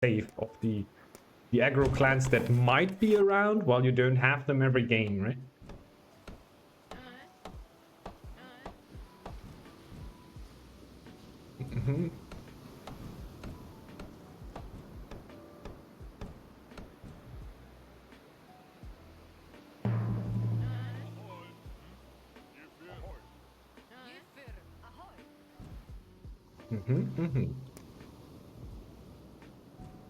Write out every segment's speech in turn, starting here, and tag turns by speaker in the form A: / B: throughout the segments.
A: safe of the aggro clans that might be around while you don't have them every game, right?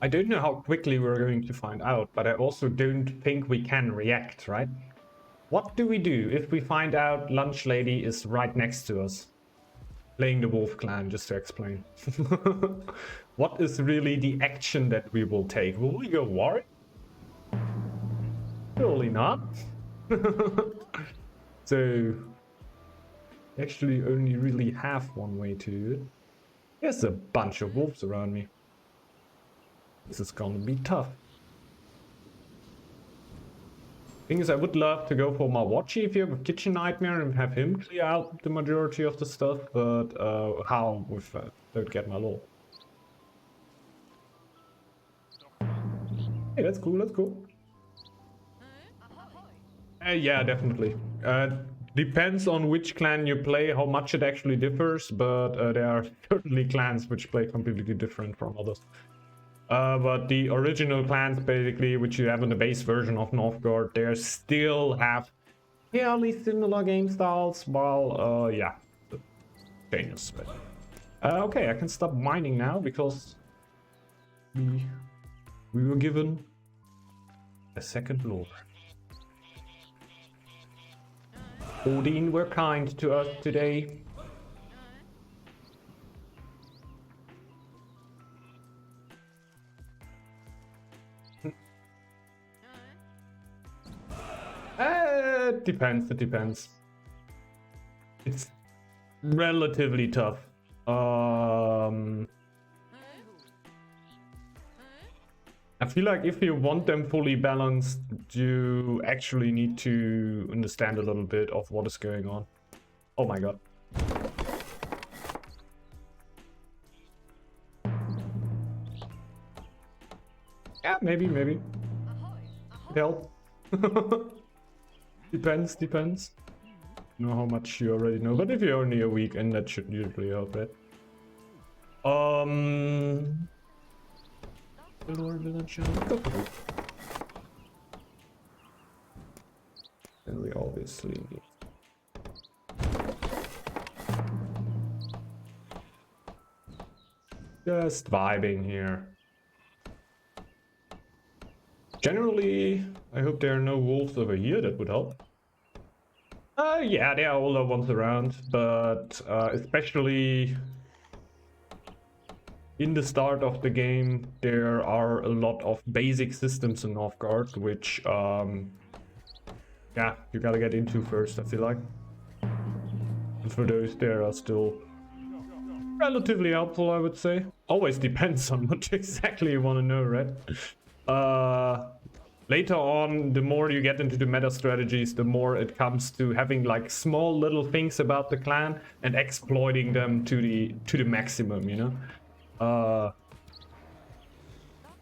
A: I don't know how quickly we're going to find out, but I also don't think we can react, right? What do we do if we find out Lunch Lady is right next to us? Playing the Wolf Clan, just to explain. What is really the action that we will take? Will we go war? Surely not. So, actually only really have one way to do it. There's a bunch of wolves around me. This is gonna be tough. Thing is, I would love to go for my Watchy if you have a Kitchen Nightmare and have him clear out the majority of the stuff, but how with that? Don't get my law. Hey, that's cool, that's cool. Yeah, definitely. Depends on which clan you play, how much it actually differs, but there are certainly clans which play completely different from others. But the original clans, basically, which you have in the base version of Northgard, they still have fairly similar game styles, while, yeah, changes. But, okay, I can stop mining now, because we were given a second lore. Odin were kind to us today. It depends. It's relatively tough. I feel like if you want them fully balanced, you actually need to understand a little bit of what is going on. Oh my god. Yeah, maybe. Help. Depends. Know how much you already know, but if you're only a week in, that should usually help it. And we obviously need just vibing here. Generally, I hope there are no wolves over here. That would help. Yeah, there are older ones around, but especially in the start of the game, there are a lot of basic systems in Northgard, which, yeah, you gotta get into first, I feel like. And for those, there are still relatively helpful, I would say. Always depends on what exactly you want to know, right? Later on, the more you get into the meta strategies, the more it comes to having like small little things about the clan and exploiting them to the maximum, you know.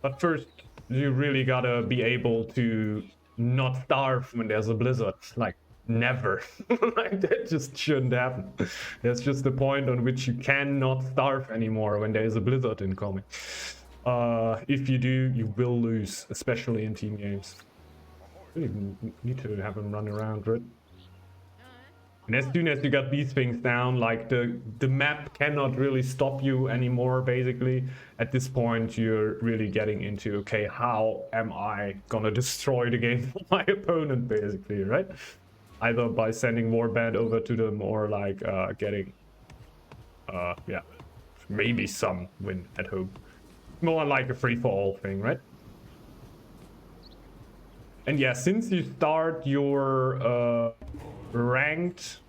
A: But first, you really gotta be able to not starve when there's a blizzard. Like, never. Like, that just shouldn't happen. That's just the point on which you cannot starve anymore when there is a blizzard incoming. If you do, you will lose, especially in team games. Really need to have them run around, right? And as soon as you got these things down, like the map cannot really stop you anymore, basically. At this point, you're really getting into, okay, how am I gonna destroy the game for my opponent, basically, right? Either by sending warband over to them or like getting, yeah, maybe some win at home. More like a free-for-all thing, right? And yeah, since you start your ranked,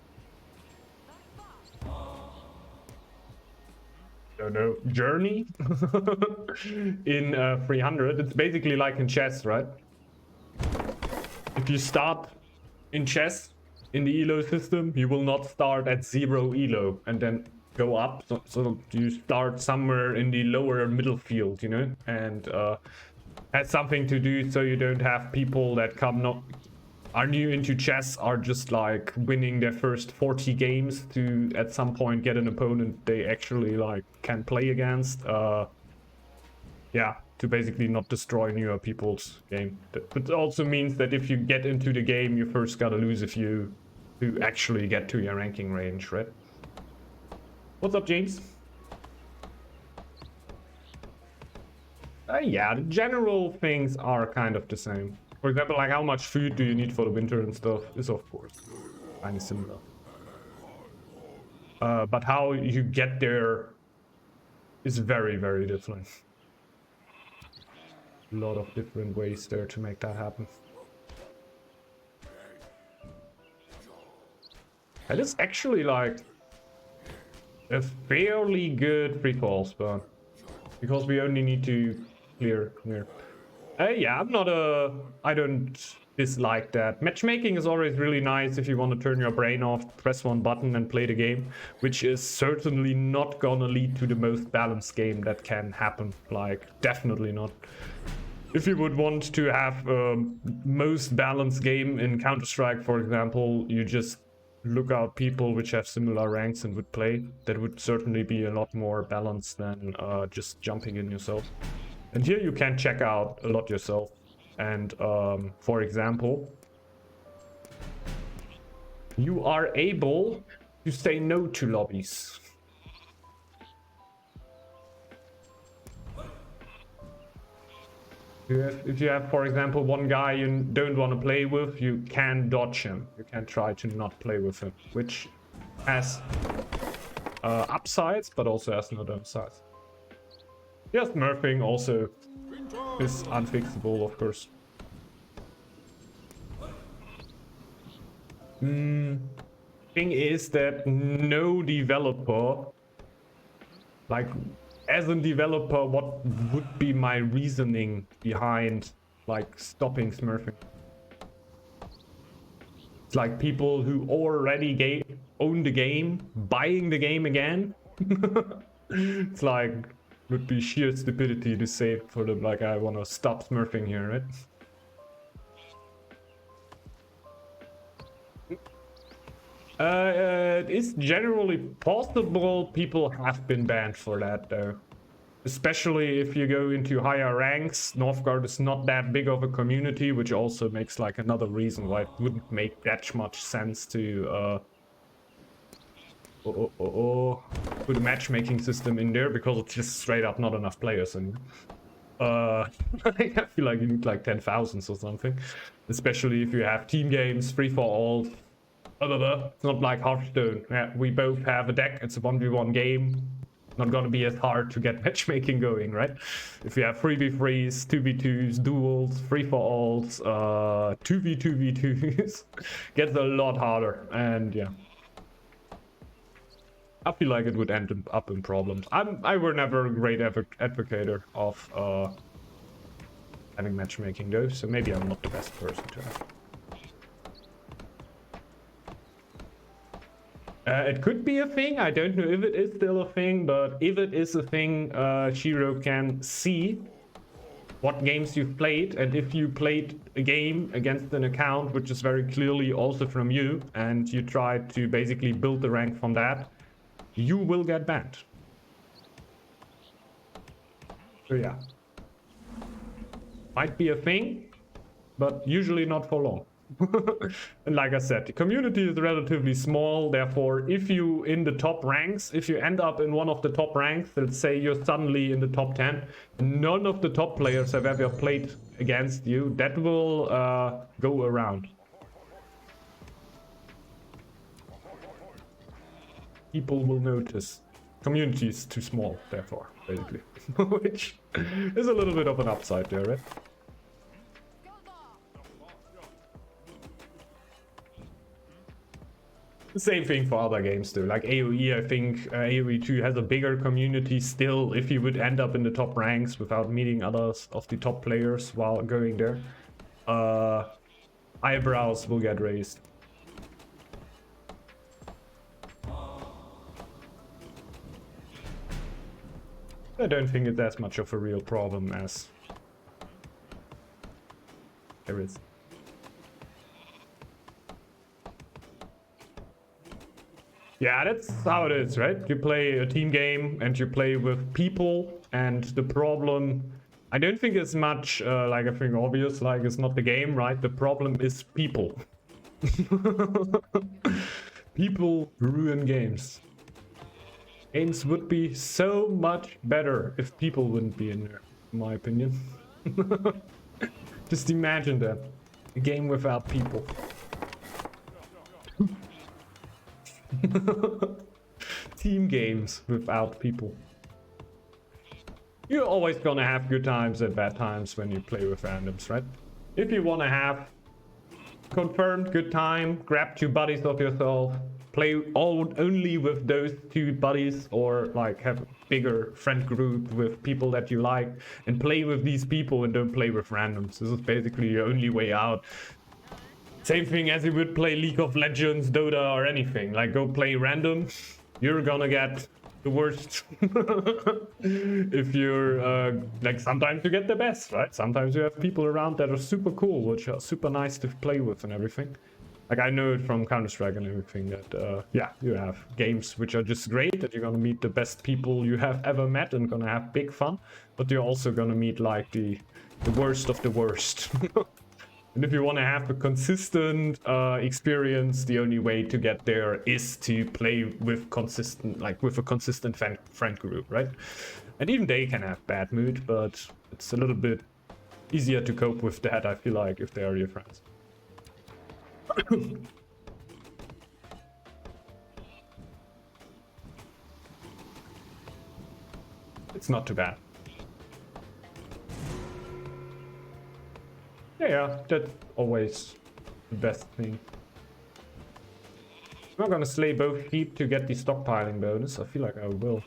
A: I don't know, journey in 300, it's basically like in chess, right? If you start in chess in the elo system, you will not start at 0 elo and then go up. So you start somewhere in the lower middle field, you know, and has something to do so you don't have people that are new into chess, are just like winning their first 40 games to at some point get an opponent they actually like can play against. Yeah, to basically not destroy newer people's game. But it also means that if you get into the game, you first gotta lose a few to actually get to your ranking range, right? What's up, James? Yeah, the general things are kind of the same. For example, like how much food do you need for the winter and stuff is of course kind of similar. But how you get there is very, very different. A lot of different ways there to make that happen. That is actually like a fairly good free fall spawn. Because we only need to clear. Yeah, I don't dislike that. Matchmaking is always really nice if you want to turn your brain off, press one button and play the game, which is certainly not gonna lead to the most balanced game that can happen. Like, definitely not. If you would want to have most balanced game in Counter-Strike, for example, you just look out people which have similar ranks and would play. That would certainly be a lot more balanced than just jumping in yourself. And here you can check out a lot yourself. And for example, you are able to say no to lobbies. If you have, for example, one guy you don't want to play with, you can dodge him. You can try to not play with him, which has upsides, but also has no downsides. Yes, Smurfing also is unfixable, of course. Thing is that no developer, like, as a developer, what would be my reasoning behind, like, stopping Smurfing? It's like people who already own the game, buying the game again. It's like, would be sheer stupidity to say for them, like, I want to stop Smurfing here, right? It is generally possible. People have been banned for that, though. Especially if you go into higher ranks. Northgard is not that big of a community, which also makes like another reason why it wouldn't make that much sense to put a matchmaking system in there, because it's just straight up not enough players. And I feel like you need like 10,000 or something, especially if you have team games, free for all. It's not like Hearthstone. Yeah, we both have a deck. It's a 1v1 game. Not gonna be as hard to get matchmaking going, right? If you have 3v3s, 2v2s, duels, free-for-alls, 2v2v2s, gets a lot harder. And yeah, I feel like it would end up in problems. I were never a great advocate of having matchmaking though, so maybe I'm not the best person to have. It could be a thing. I don't know if it is still a thing, but if it is a thing, Shiro can see what games you've played, and if you played a game against an account which is very clearly also from you, and you try to basically build the rank from that, you will get banned. So yeah, might be a thing, but usually not for long. And like I said, the community is relatively small, therefore if you in the top ranks, if you end up in one of the top ranks, let's say you're suddenly in the top 10, none of the top players have ever played against you, that will go around. People will notice. Community is too small, therefore, basically. Which is a little bit of an upside there, right? Same thing for other games too, like AoE. I think AoE 2 has a bigger community still. If you would end up in the top ranks without meeting others of the top players while going there, eyebrows will get raised. I don't think it's as much of a real problem as there is. Yeah, that's how it is, right? You play a team game and you play with people, and the problem, I don't think it's much like I think obvious, like it's not the game, right? The problem is people. People ruin games. Games would be so much better if people wouldn't be in there, in my opinion. Just imagine that. A game without people. Team games without people. You're always gonna have good times and bad times when you play with randoms, right? If you wanna have confirmed good time, grab 2 buddies of yourself, play only with those 2 buddies, or like have a bigger friend group with people that you like and play with these people and don't play with randoms. This is basically your only way out. Same thing as you would play League of Legends, Dota, or anything. Like, go play random, you're gonna get the worst. If you're like, sometimes you get the best, right? Sometimes you have people around that are super cool, which are super nice to play with and everything. Like, I know it from Counter-Strike and everything that yeah, you have games which are just great, that you're gonna meet the best people you have ever met and gonna have big fun, but you're also gonna meet like the worst of the worst. And if you want to have a consistent experience, the only way to get there is to play with a consistent friend group, right? And even they can have bad mood, but it's a little bit easier to cope with that, I feel like, if they are your friends. It's not too bad. Yeah, that's always the best thing. I'm not gonna slay both sheep to get the stockpiling bonus. I feel like I will.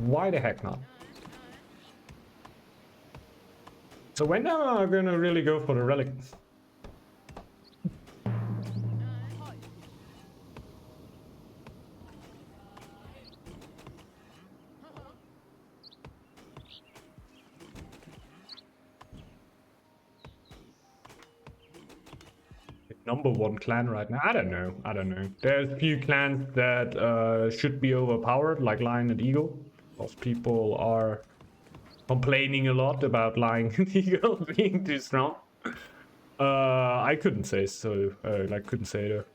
A: Why the heck not? So when am I gonna really go for the relic? #1 clan right now? I don't know. There's a few clans that should be overpowered, like Lion and Eagle. Most people are complaining a lot about Lion and Eagle being too strong. I couldn't say so. Couldn't say that.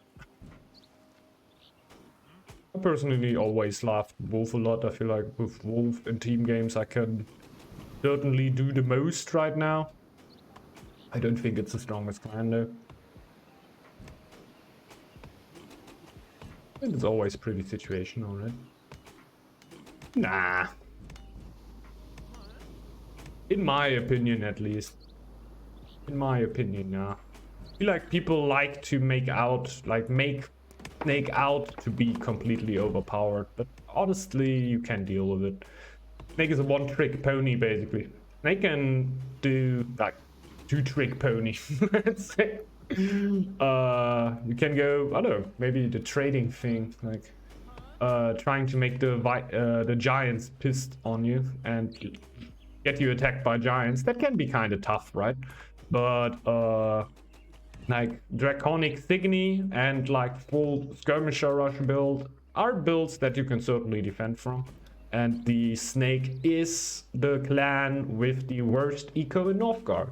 A: I personally always loved Wolf a lot. I feel like with Wolf in team games I can certainly do the most right now. I don't think it's the strongest clan though. It's always pretty situational, right? Nah. In my opinion, at least. In my opinion, nah. I feel like people like to make Snake out to be completely overpowered, but honestly, you can deal with it. Snake is a one-trick pony, basically. Snake can do, like, two-trick pony, let's say. You can go, I don't know, maybe the trading thing, like trying to make the giants pissed on you and get you attacked by giants. That can be kind of tough, right? But like Draconic Signy and like full Skirmisher Rush build are builds that you can certainly defend from. And the Snake is the clan with the worst eco in Northgard.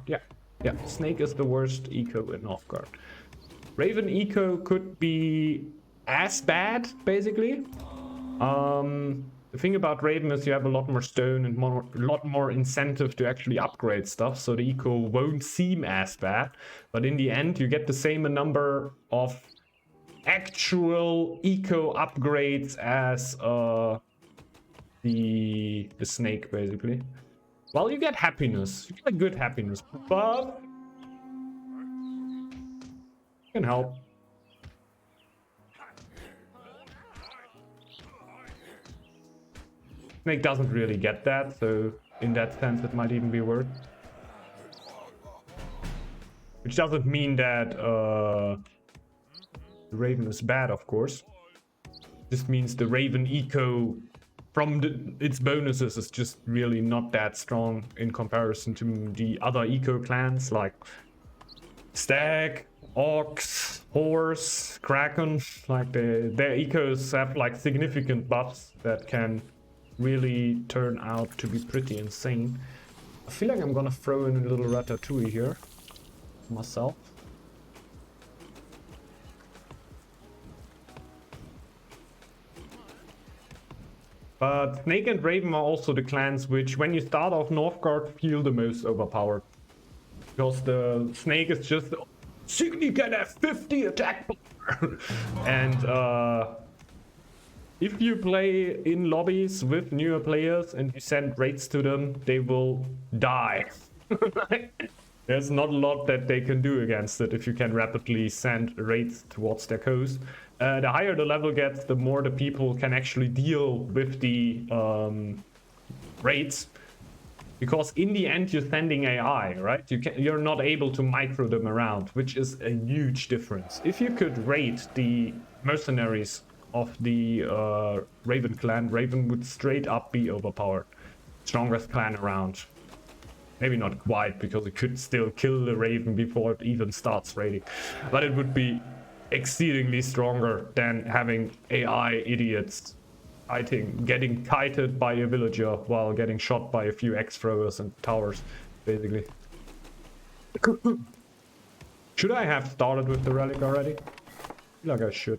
A: Yeah, Snake is the worst eco in Northgard. Raven eco could be as bad, basically. The thing about Raven is you have a lot more stone and a lot more incentive to actually upgrade stuff, so the eco won't seem as bad. But in the end, you get the same number of actual eco upgrades as the Snake, basically. Well, you get happiness. You get good happiness, but can help. Snake doesn't really get that, so in that sense it might even be worse. Which doesn't mean that the Raven is bad, of course. This means the Raven eco from its bonuses is just really not that strong in comparison to the other eco clans like Stag, Ox, Horse, Kraken. Like their ecos have like significant buffs that can really turn out to be pretty insane. I feel like I'm gonna throw in a little Ratatouille here myself. But Snake and Raven are also the clans which, when you start off Northgard, feel the most overpowered. Because the Snake is just, Signy can have 50 attack power. And if you play in lobbies with newer players and you send raids to them, they will die. There's not a lot that they can do against it if you can rapidly send raids towards their coast. The higher the level gets, the more the people can actually deal with the raids. Because in the end, you're sending AI, right? You're not able to micro them around, which is a huge difference. If you could raid the mercenaries of the Raven clan, Raven would straight up be overpowered. Strongest clan around. Maybe not quite, because it could still kill the Raven before it even starts raiding. But it would be exceedingly stronger than having AI idiots fighting, getting kited by a villager while getting shot by a few X-throwers and towers, basically. Should I have started with the relic already? I feel like I should.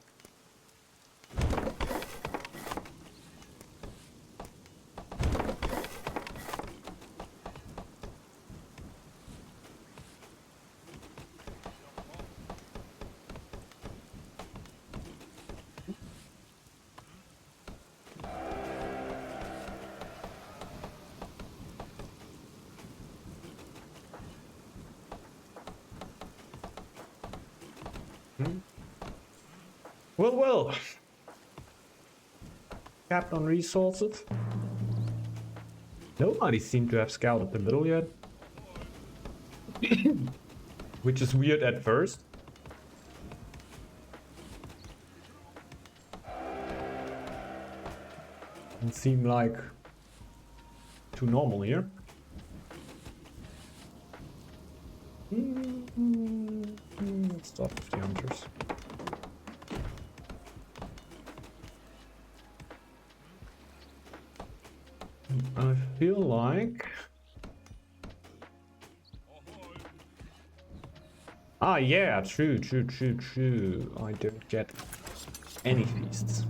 A: Well. Capped on resources. Nobody seemed to have scouted the middle yet. Which is weird at first. Doesn't seem like too normal here. Let's start with the hunters. I feel like... Ah, yeah, true. I don't get any feasts.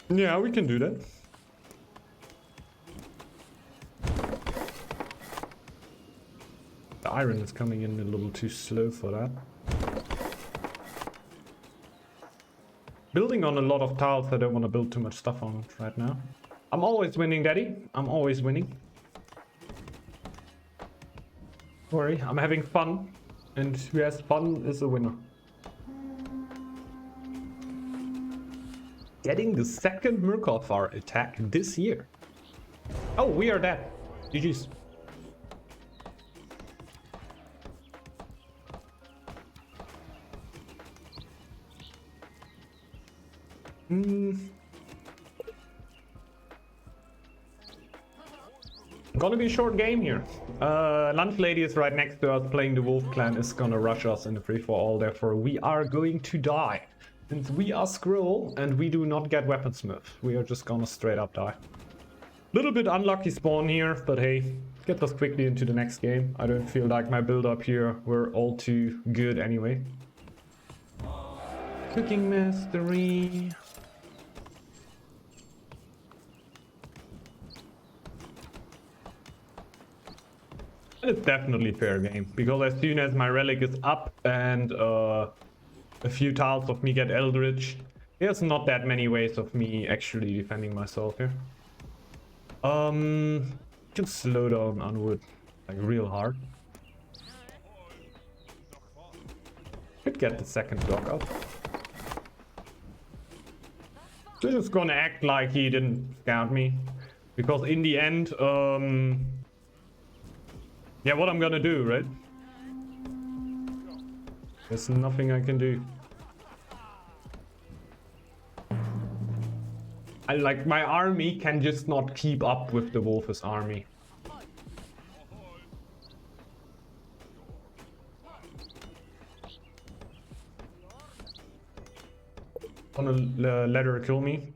A: Yeah, we can do that. The iron is coming in a little too slow for that. Building on a lot of tiles, I don't want to build too much stuff on it right now. I'm always winning, Daddy. I'm always winning. Don't worry, I'm having fun. And who has fun is a winner. Getting the second Murkalfar attack this year. Oh, we are dead. GG's. Gonna be a short game here. Lunch Lady is right next to us playing the Wolf Clan, is gonna rush us in the free-for-all, therefore we are going to die. Since we are Squirrel and we do not get Weaponsmith, we are just gonna straight up die. Little bit unlucky spawn here, but hey, get us quickly into the next game. I don't feel like my build-up here were all too good anyway. Cooking mastery. It's definitely fair game, because as soon as my relic is up and a few tiles of me get Eldritch, there's not that many ways of me actually defending myself here. Can slow down Unwood like real hard. Could get the second block up. So just gonna act like he didn't scout me, because in the end, Yeah, what I'm gonna do, right? There's nothing I can do. Like, my army can just not keep up with the Wolf's army. Wanna let her kill me?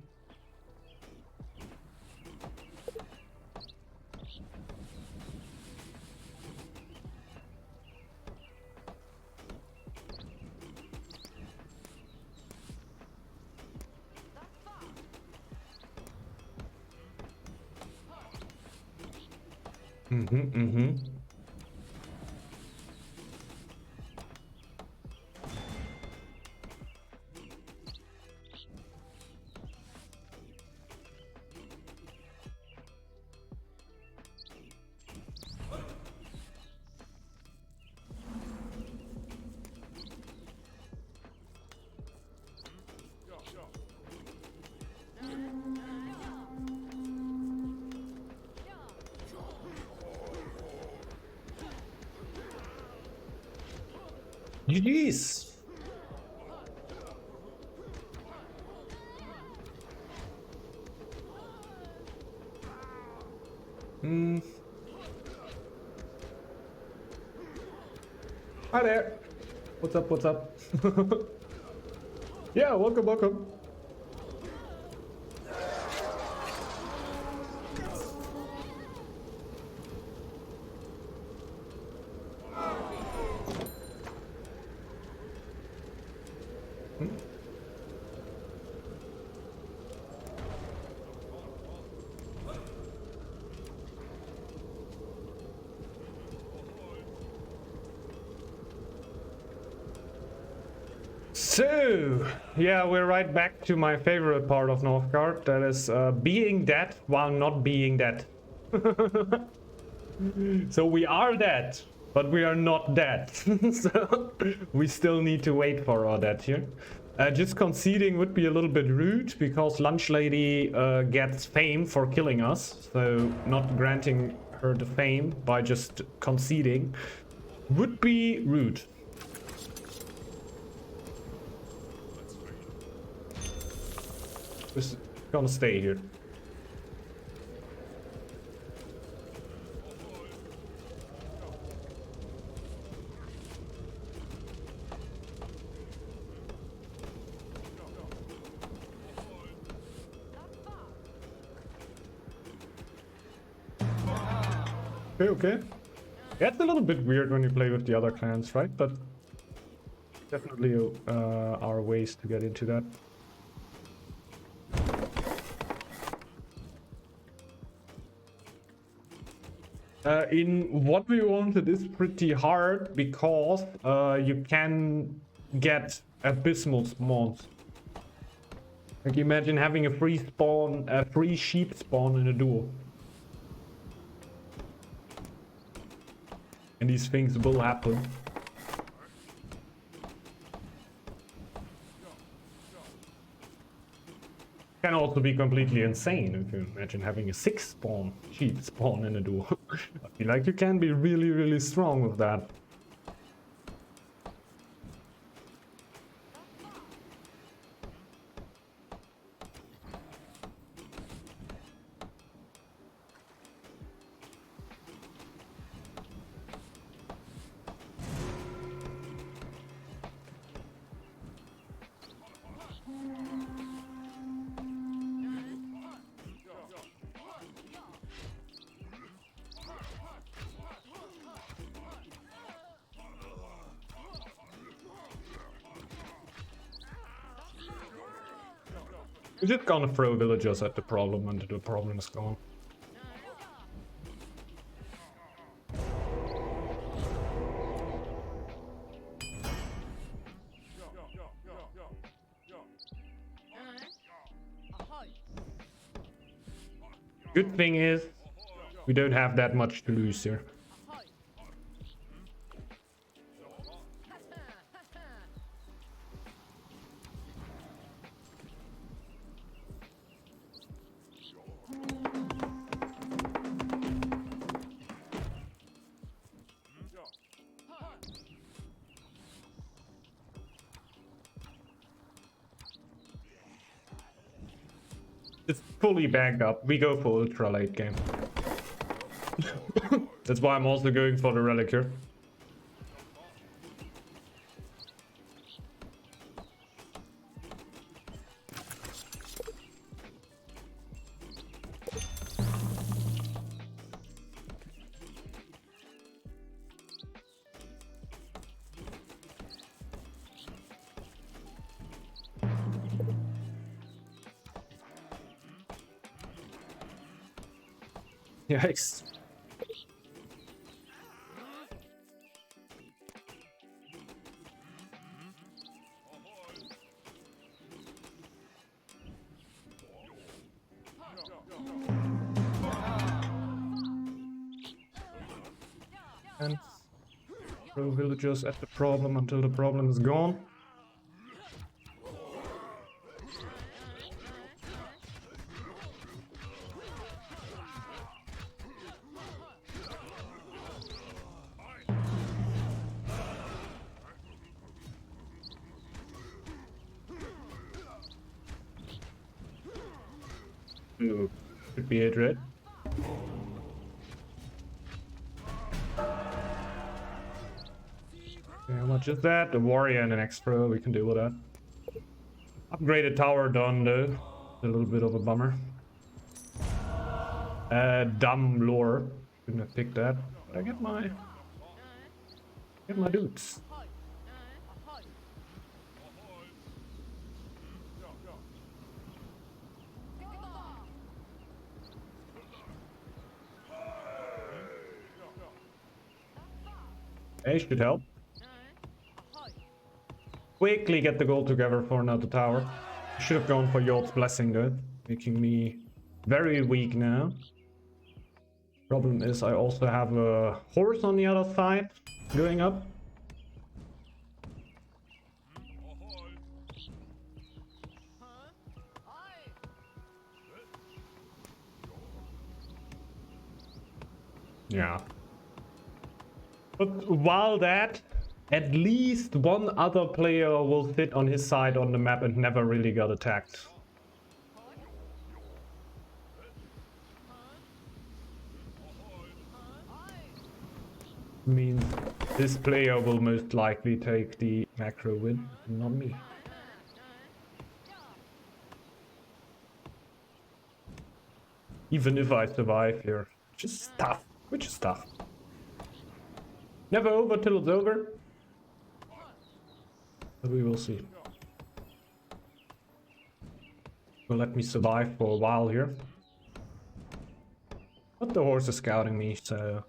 A: GG's! Hi there! What's up, what's up? Yeah, welcome, welcome. So, yeah, we're right back to my favorite part of Northgard, that is being dead while not being dead. So we are dead, but we are not dead. So we still need to wait for our death here. Just conceding would be a little bit rude, because Lunch Lady gets fame for killing us, so not granting her the fame by just conceding would be rude. Just gonna stay here. Okay, okay. Yeah, it's a little bit weird when you play with the other clans, right? But definitely are ways to get into that. In what we wanted is pretty hard, because you can get abysmal spawns. Like, imagine having a free spawn, a free sheep spawn in a duel. And these things will happen. Can also be completely insane if you imagine having a 6 spawn sheep spawn in a duel. I feel like you can be really, really strong with that. We're just gonna throw villagers at the problem until the problem is gone. Good thing is, we don't have that much to lose here. It's fully back up. We go for ultra late game. That's why I'm also going for the relic here. Yikes. And throw villagers at the problem until the problem is gone. Ooh, could be it, right? Okay, how much is that? A warrior and an extra, we can deal with that. Upgraded tower done though. A little bit of a bummer. Dumb lore. Couldn't have picked that. But I get my dudes. Hey, should help. Quickly get the gold together for another tower. Should have gone for Yod's blessing though, making me very weak now. Problem is I also have a horse on the other side going up. Yeah. But while that, at least one other player will sit on his side on the map and never really got attacked. Means this player will most likely take the macro win, not me. Even if I survive here, which is tough. Never over till it's over. But we will see. Will let me survive for a while here. But the horse is scouting me, so...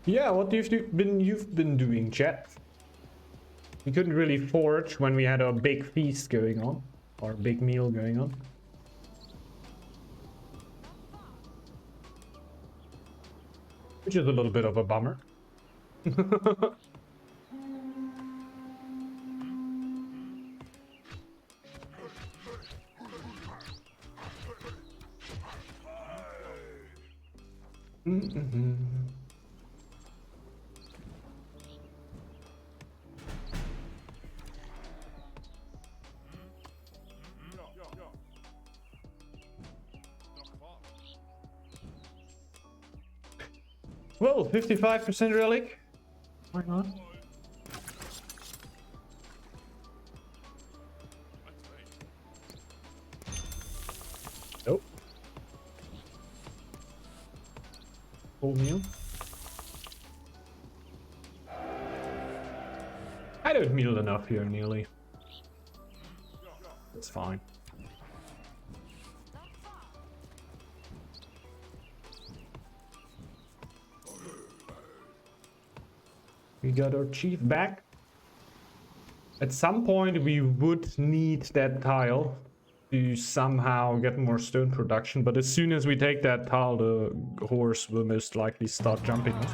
A: Yeah, what you've been doing, chat? We couldn't really forge when we had a big feast going on, or a big meal going on. Which is a little bit of a bummer. Well, 55% relic. Why not? Nope. Full meal. I don't meal enough here, nearly. It's fine. We got our chief back. At some point we would need that tile. to somehow get more stone production, but as soon as we take that tile, the horse will most likely start jumping us.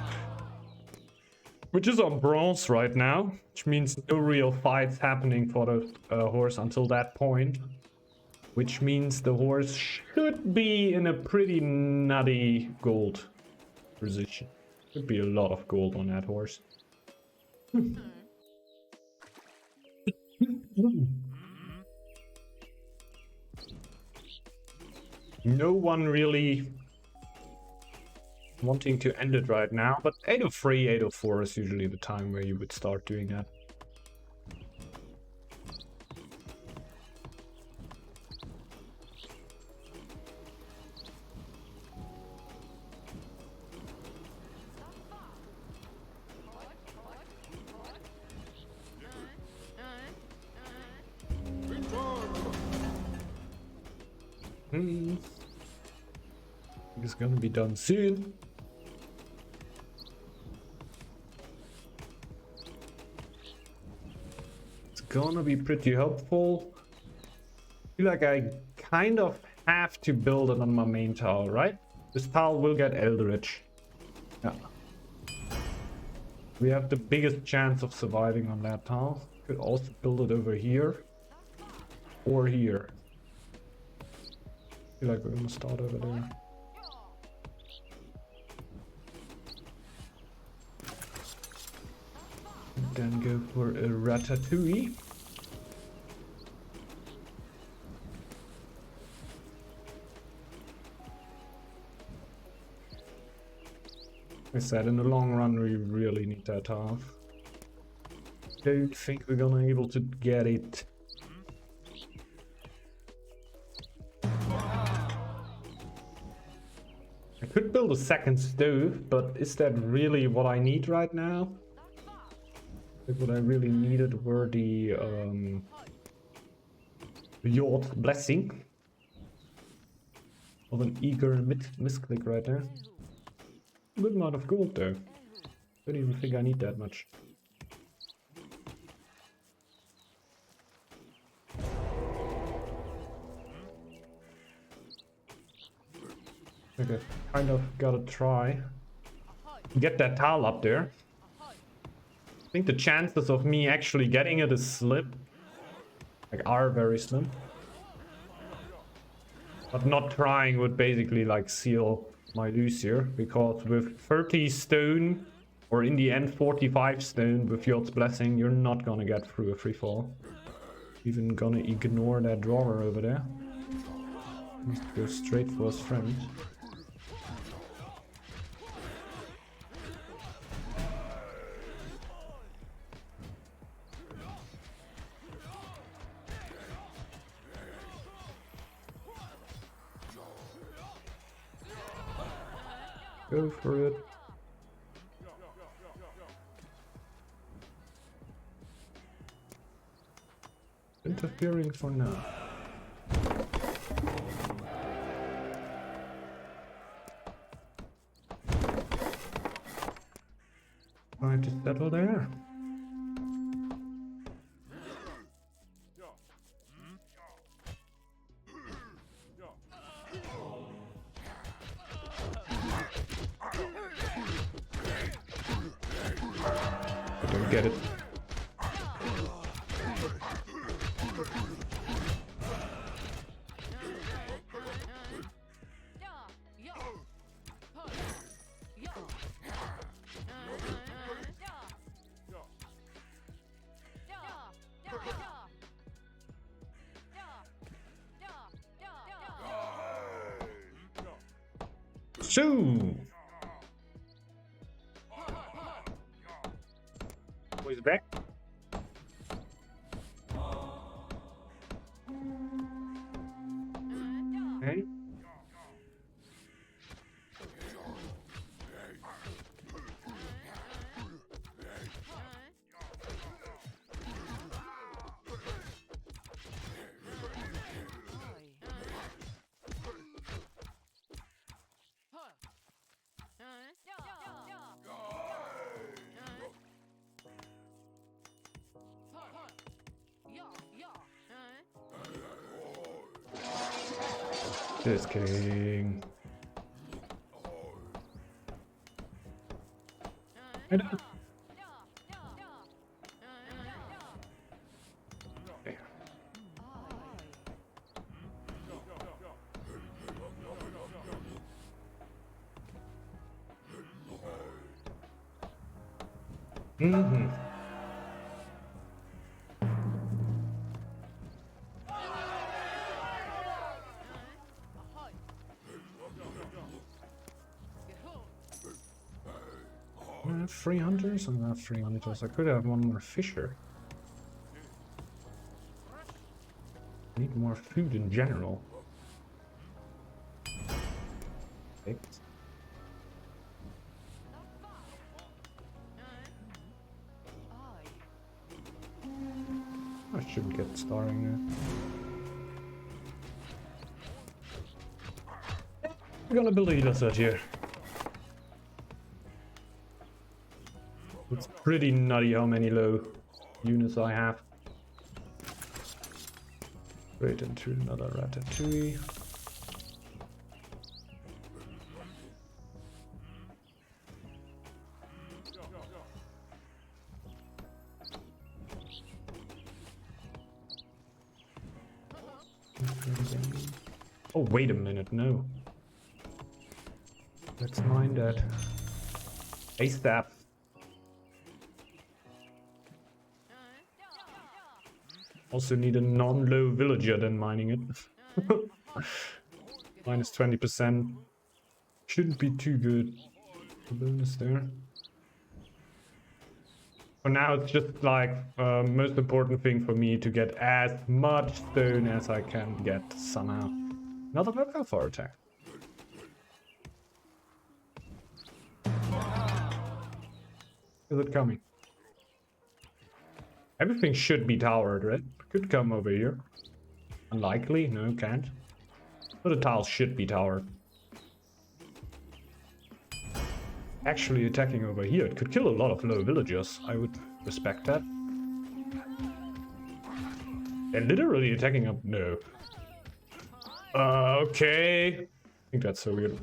A: Which is on bronze right now, which means no real fights happening for the horse until that point. Which means the horse should be in a pretty nutty gold position. Could be a lot of gold on that horse. No one really wanting to end it right now, but 803, 804 is usually the time where you would start doing that. It's gonna be done soon. It's gonna be pretty helpful. I feel like I kind of have to build it on my main tile, right? This tile will get Eldritch. Yeah. We have the biggest chance of surviving on that tile. Could also build it over here. Or here. I feel like we're gonna start over there. And then go for a ratatouille. I said in the long run we really need that tile. Don't think we're gonna be able to get it. I could build a second stove, but is that really what I need right now? Like what I really needed were the Yacht Blessing. Of an eager misclick right there. Good amount of gold though. Don't even think I need that much. Okay, kind of gotta try. Get that tile up there. I think the chances of me actually getting it is slim. Like, are very slim. But not trying would basically like seal my lose here. Because with 30 stone, or in the end 45 stone with Yacht's Blessing, you're not gonna get through a free fall. Even gonna ignore that drawer over there. Just go straight for his friend. Go for it. Interfering for now. Trying to settle there. I don't get it. So, he's back. Okay. Just kidding. I don't... Okay. Mm-hmm. I have 3 hunters? I have 3 hunters. I could have one more fisher. I need more food in general. Perfect. I shouldn't get starring there. We're gonna believe us out here. It's pretty nutty how many low units I have. Straight into another ratatouille. Oh, wait a minute, no. Let's mine that. ASAP. Also need a non-low villager than mining it. Minus 20%. Shouldn't be too good. The bonus there. For now, it's just like most important thing for me to get as much stone as I can get somehow. Another local fire attack. Is it coming? Everything should be towered, right? Could come over here. Unlikely, no, can't. But the tiles should be towered. Actually attacking over here, it could kill a lot of low villagers. I would respect that. And literally attacking up, no. Okay. I think that's so weird.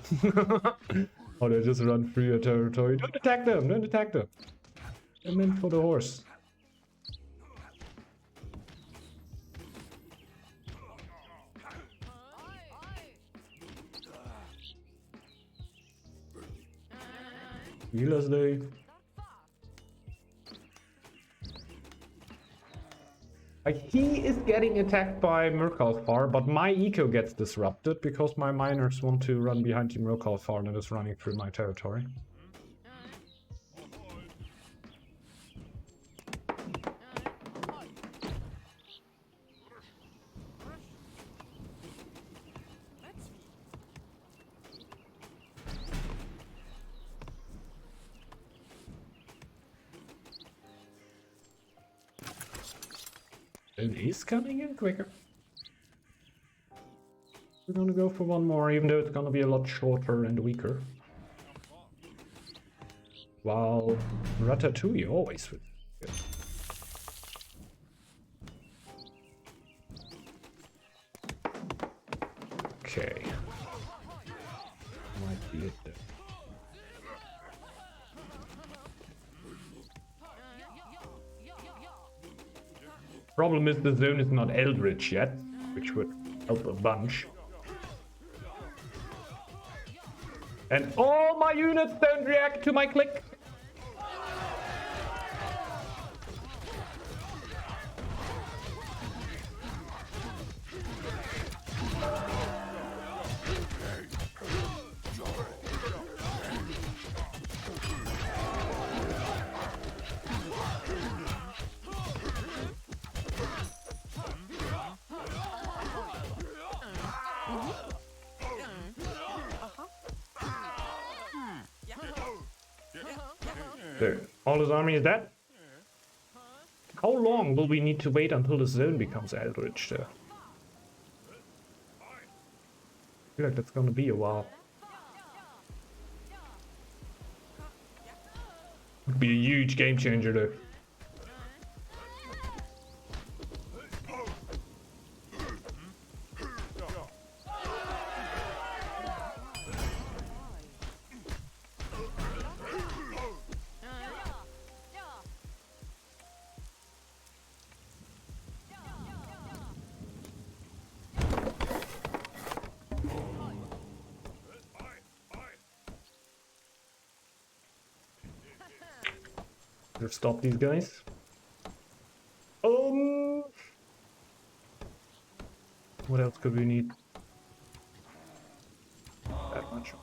A: Oh, they just run through your territory. Don't attack them, don't attack them. I'm in for the horse. Healers day. He is getting attacked by Murkalfar, but my eco gets disrupted because my miners want to run behind Team Murkalfar and is running through my territory. It is coming in quicker. We're gonna go for one more, even though it's gonna be a lot shorter and weaker. While Ratatouille always would be good. Okay. Might be it there. Problem is the zone is not eldritch yet, which would help a bunch. And all my units don't react to my click. There. All his army is dead. How long will we need to wait until the zone becomes eldritch there? I feel like that's gonna be a while. Would be a huge game changer though. Better stop these guys. What else could we need? That much.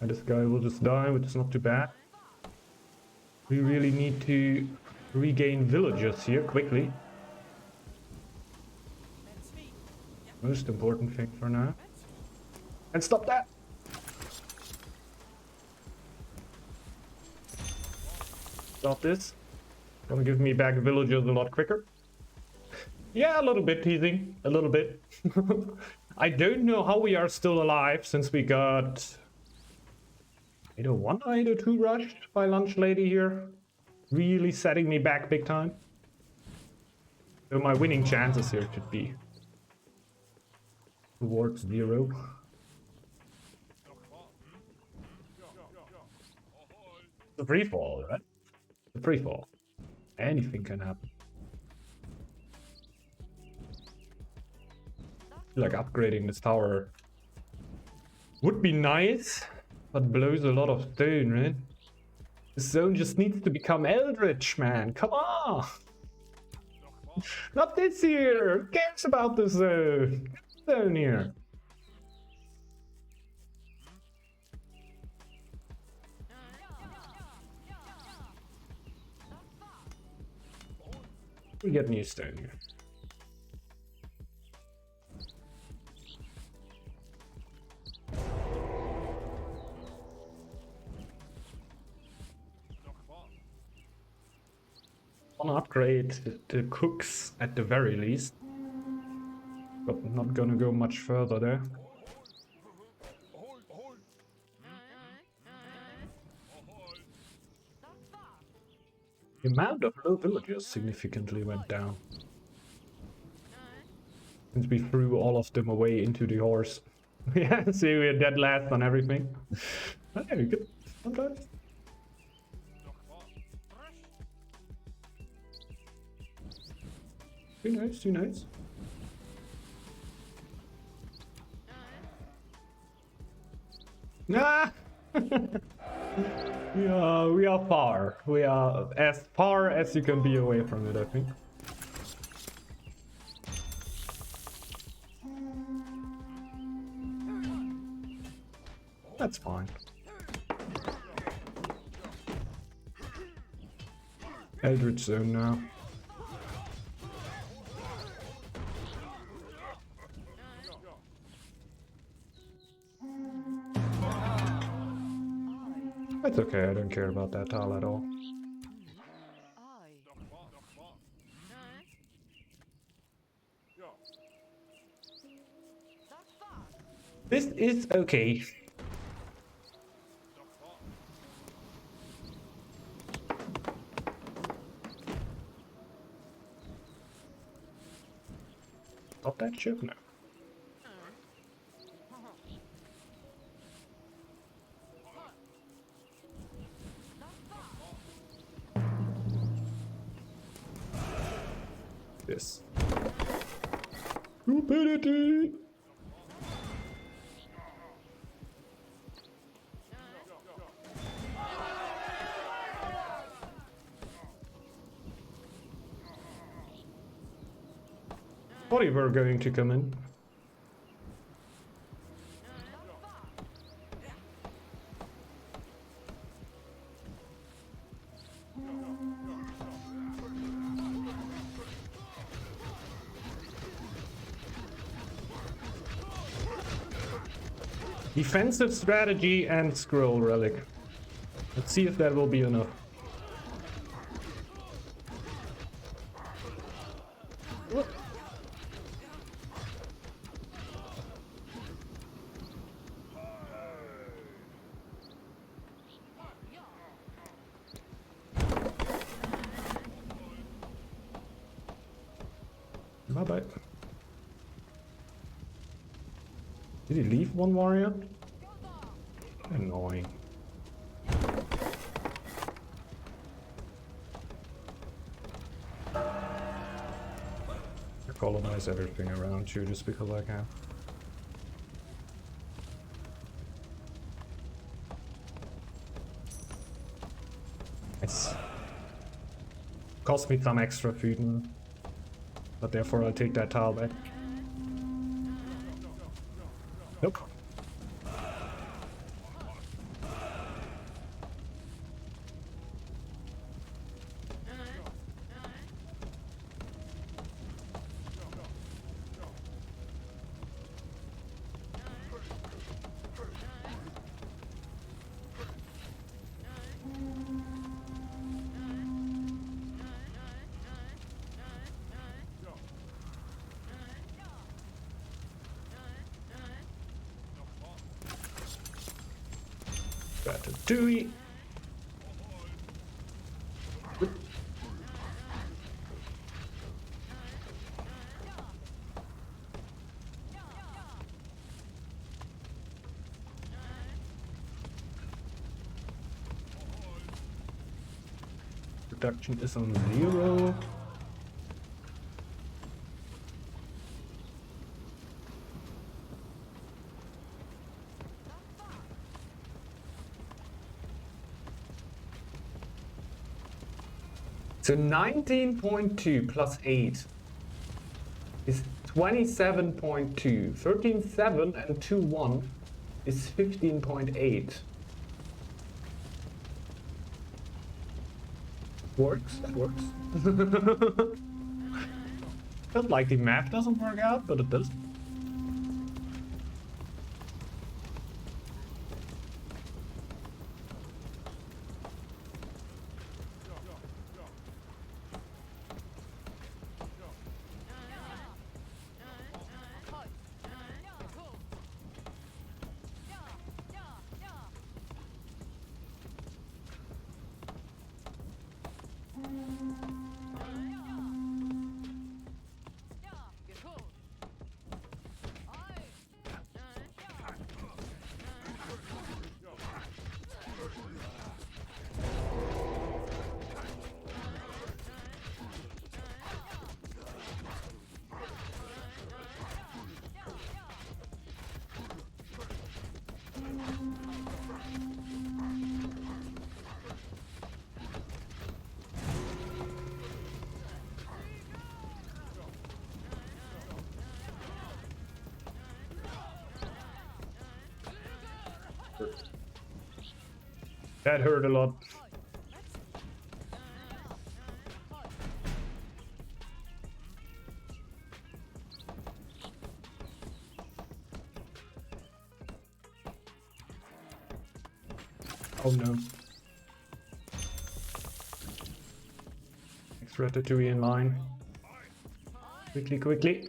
A: And this guy will just die, which is not too bad. We really need to regain villagers here quickly. Most important thing for now. And stop that! Stop this. Gonna give me back villagers a lot quicker. Yeah, a little bit teasing. A little bit. I don't know how we are still alive since we got either 1 or either 2 rushed by Lunch Lady here. Really setting me back big time. So my winning chances here should be towards 0. It's a free fall, right? It's a free fall. Anything can happen. Like upgrading this tower would be nice, but blows a lot of stone, right? This zone just needs to become Eldritch, man. Come on! Not this year! Who cares about this zone? Zone here. We get new stone here. Wanna upgrade the cooks at the very least, but I'm not gonna go much further there. The amount of low villagers significantly went down since we threw all of them away into the horse. Yeah, see, we're dead last on everything. Very good. Sometimes. Too nice, too nice. Nah! we are far. We are as far as you can be away from it, I think. That's fine. Eldritch Zone now. It's okay, I don't care about that tile at all. This is okay. Stop that ship now. This. Stupidity! Thought you were going to come in. Defensive strategy and Squirrel relic. Let's see if that will be enough. Whoop. Bye-bye. Did he leave one warrior? Annoying. I colonize everything around you just because I can. Cost me some extra food, but therefore I'll take that tile back. Nope. Ratatouille. Production is on 0. So 19.2 plus 8 is 27.2. 13.7 and 2.1 is 15.8. Works, that works. Felt like the math doesn't work out, but it does. That hurt a lot. Oh no. Next Ratatouille in line. Quickly, quickly.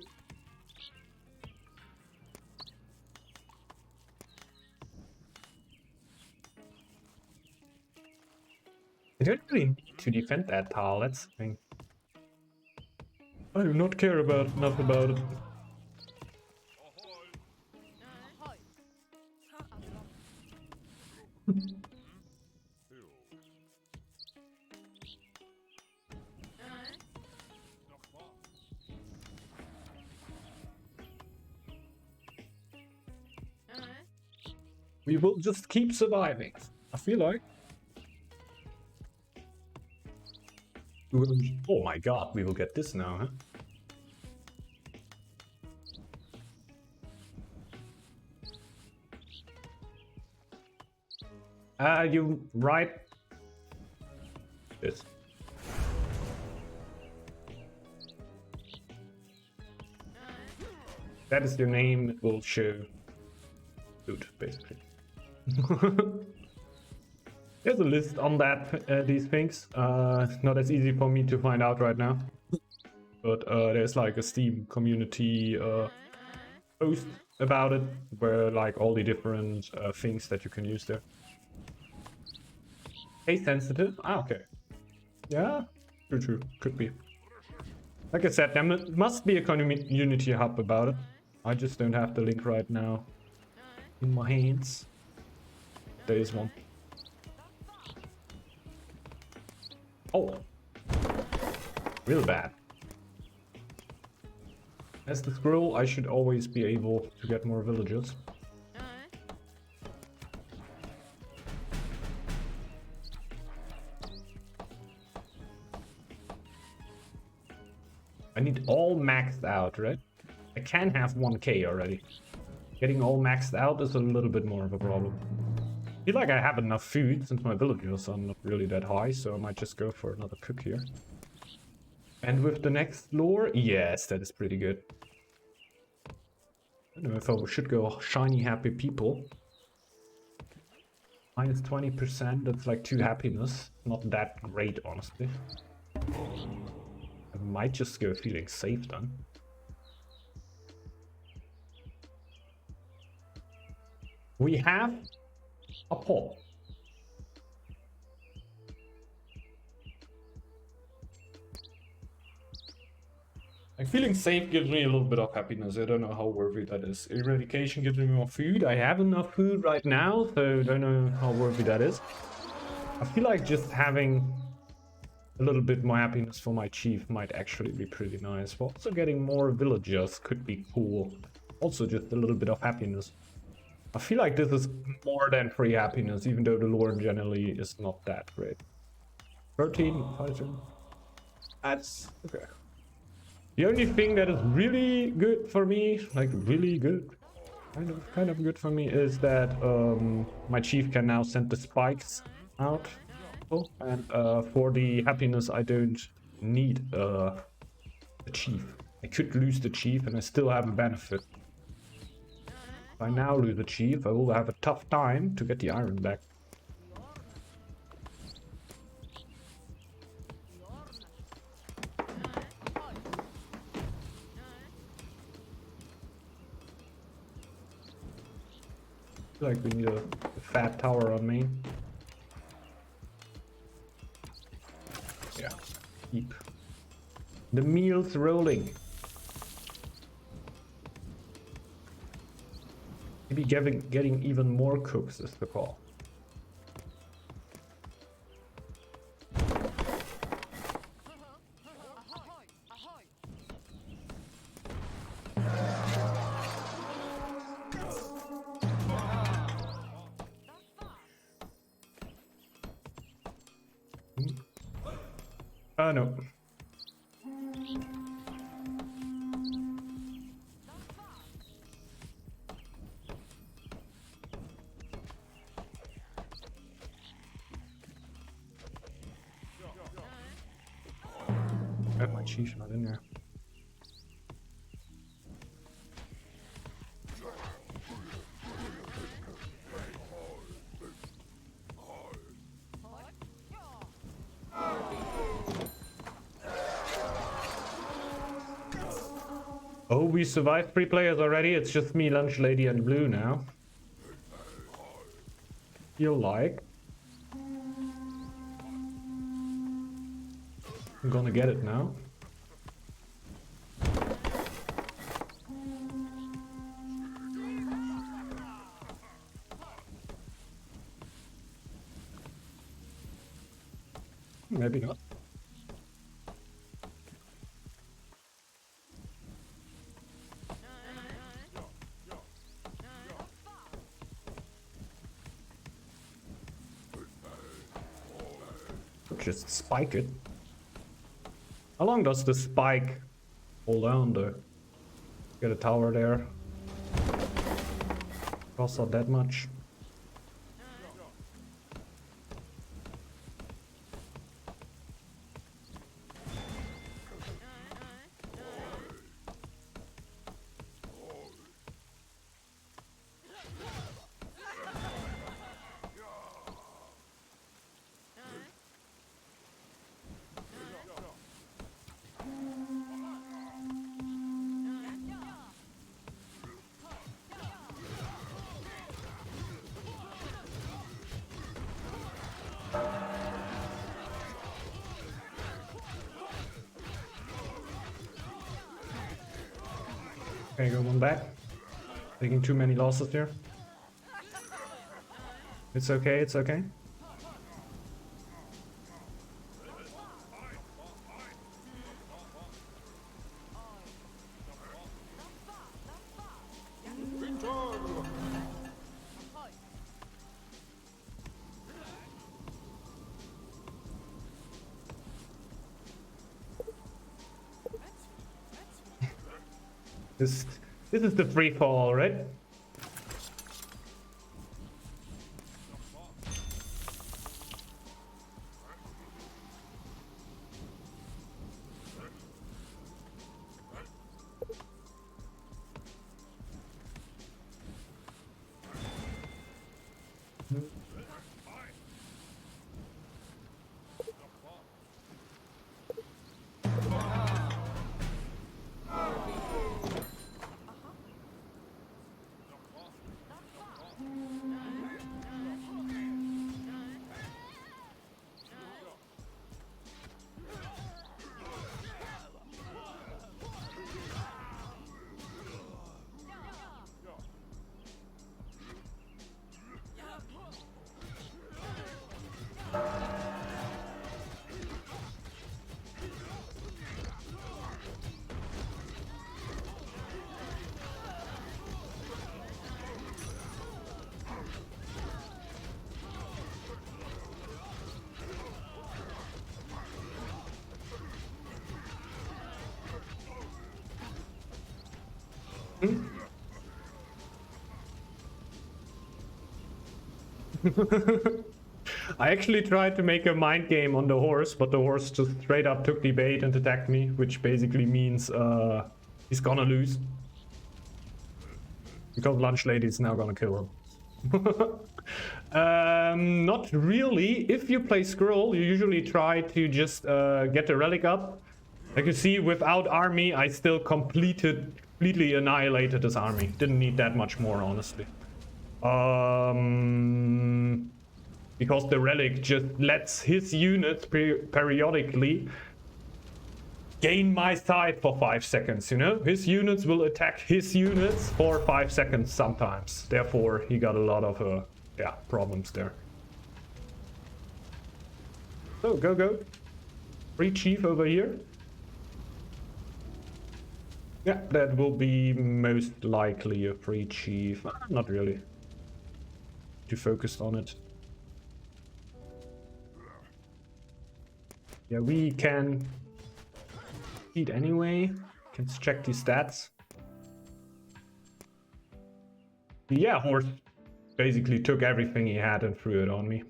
A: I don't really need to defend that tile, that's the thing. I do not care enough about it. We will just keep surviving, I feel like. Oh my god, we will get this now, huh? You right. This. That is your name, it will show loot, basically. There's a list on that, these things. Not as easy for me to find out right now. But there's like a Steam community post about it, where like all the different things that you can use there. Case sensitive? Ah, okay. Yeah, true, could be. Like I said, there must be a community hub about it. I just don't have the link right now in my hands. There is one. Oh, real bad. As the squirrel, I should always be able to get more villagers. I need all maxed out, right? I can have 1k already. Getting all maxed out is a little bit more of a problem. I feel like I have enough food since my villagers are not really that high, so I might just go for another cook here. And with the next lore, yes, that is pretty good. I don't know if I should go shiny happy people. Minus 20%, that's like 2 happiness. Not that great, honestly. I might just go feeling safe then. We have a poll. Like, feeling safe gives me a little bit of happiness. I don't know how worthy that is. Eradication gives me more food. I have enough food right now, so I don't know how worthy that is. I feel like just having a little bit more happiness for my chief might actually be pretty nice. But also getting more villagers could be cool. Also just a little bit of happiness. I feel like this is more than free happiness, even though the lore generally is not that great. 13, 5, that's okay. The only thing that is really good for me, like really good, kind of good for me, is that my chief can now send the spikes out. Oh, and for the happiness, I don't need the chief. I could lose the chief and I still have a benefit. If I now lose the chief, I will have a tough time to get the iron back. I feel like we need a fat tower on main. Yeah, keep the meals rolling. Maybe getting even more cooks is the call. No. My chief's not in there. Oh, we survived 3 players already. It's just me, Lunch Lady, and Blue now. Feel like I'm gonna get it now. Maybe not. Just spike it. How long does the spike hold on though? Get a tower there. Costs not that much. Okay, go one back. Taking too many losses here. It's okay, it's okay. This is the free for all, right? I actually tried to make a mind game on the horse, but the horse just straight up took the bait and attacked me, which basically means he's gonna lose. Because Lunch Lady is now gonna kill him. Not really. If you play Squirrel, you usually try to just get the relic up. Like you see, without army, I still completely annihilated this army. Didn't need that much more, honestly. Because the relic just lets his units periodically gain my side for 5 seconds, you know? His units will attack his units for 5 seconds sometimes. Therefore, he got a lot of, yeah, problems there. So, go. Free chief over here. Yeah, that will be most likely a free chief. Not really. Too focused on it. Yeah, we can eat anyway. Can check the stats. Yeah, horse basically took everything he had and threw it on me.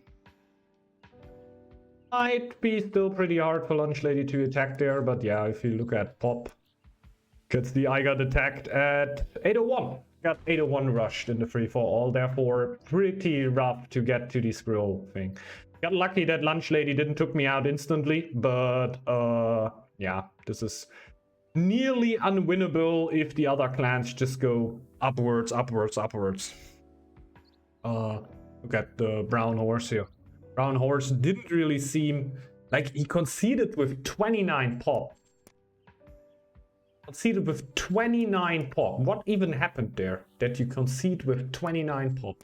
A: Might be still pretty hard for Lunch Lady to attack there, but yeah, if you look at pop, I got attacked at 801. Got 801 rushed in the free for all, therefore pretty rough to get to the Squirrel thing. Got lucky that Lunch Lady didn't took me out instantly, but yeah, this is nearly unwinnable if the other clans just go upwards. Look at the brown horse here. Brown horse didn't really seem like he conceded with 29 pop. Conceded with 29 pop. What even happened there that you concede with 29 pop?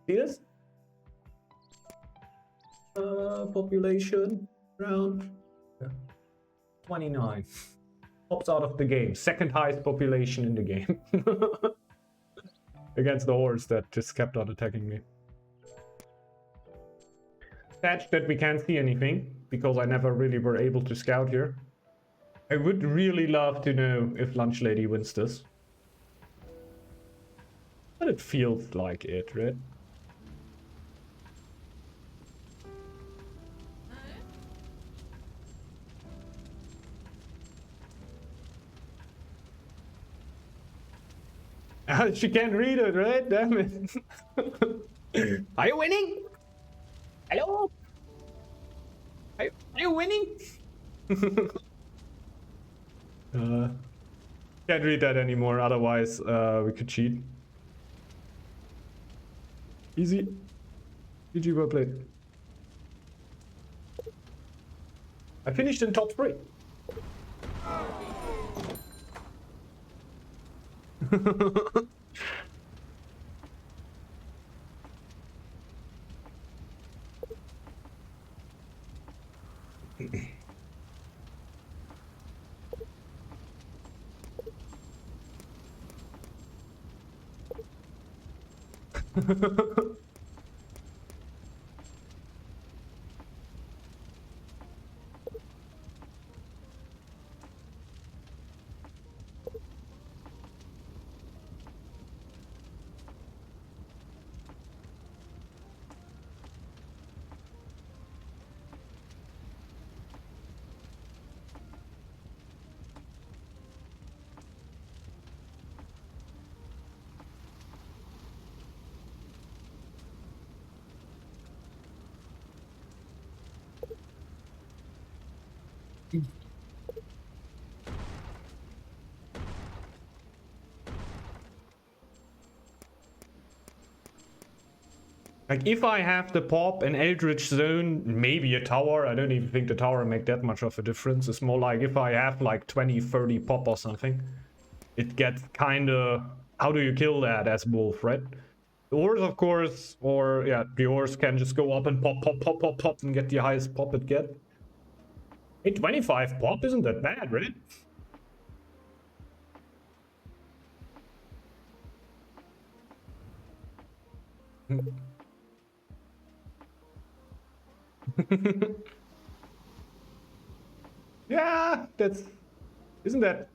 A: See this? Population round 29. Pops out of the game. Second highest population in the game. Against the horse that just kept on attacking me. Sad that we can't see anything because I never really were able to scout here. I would really love to know if Lunch Lady wins this. But it feels like it, right? She can't read it, right? Damn it. Are you winning? Hello? Are you winning? Can't read that anymore, otherwise we could cheat. Easy. GG, well played. I finished in top 3. Like, if I have the pop and Eldritch Zone, maybe a tower. I don't even think the tower make that much of a difference. It's more like if I have like 20, 30 pop or something, it gets kind of... How do you kill that as wolf, right? The ores, of course, or yeah, the ores can just go up and pop, pop, pop, pop, pop, and get the highest pop it get. Hey, 25 pop isn't that bad, right? Yeah, that's... Isn't that...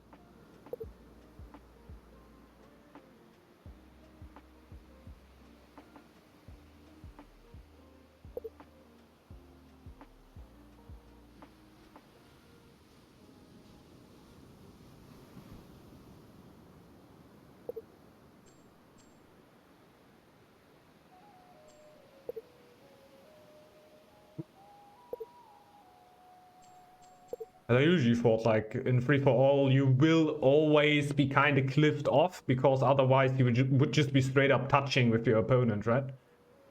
A: And I usually thought, like, in free-for-all, you will always be kind of cliffed off, because otherwise you would just be straight up touching with your opponent, right?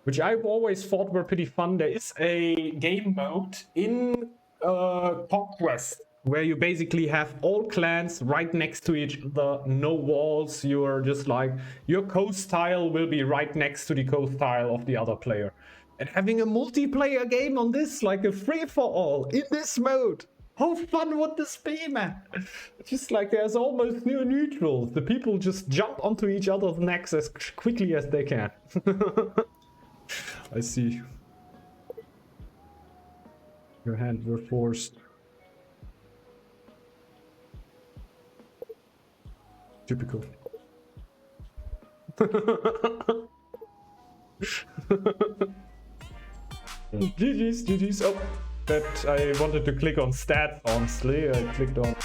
A: Which I've always thought were pretty fun. There is a game mode in Conquest where you basically have all clans right next to each other, no walls. You're just like, your coast tile will be right next to the coast tile of the other player. And having a multiplayer game on this, like a free-for-all in this mode. How fun would this be, man? Just like there's almost no neutrals. The people just jump onto each other's necks as quickly as they can. I see. Your hands were forced. Typical. GG's, GG's. Oh, that I wanted to click on stats, honestly. I clicked on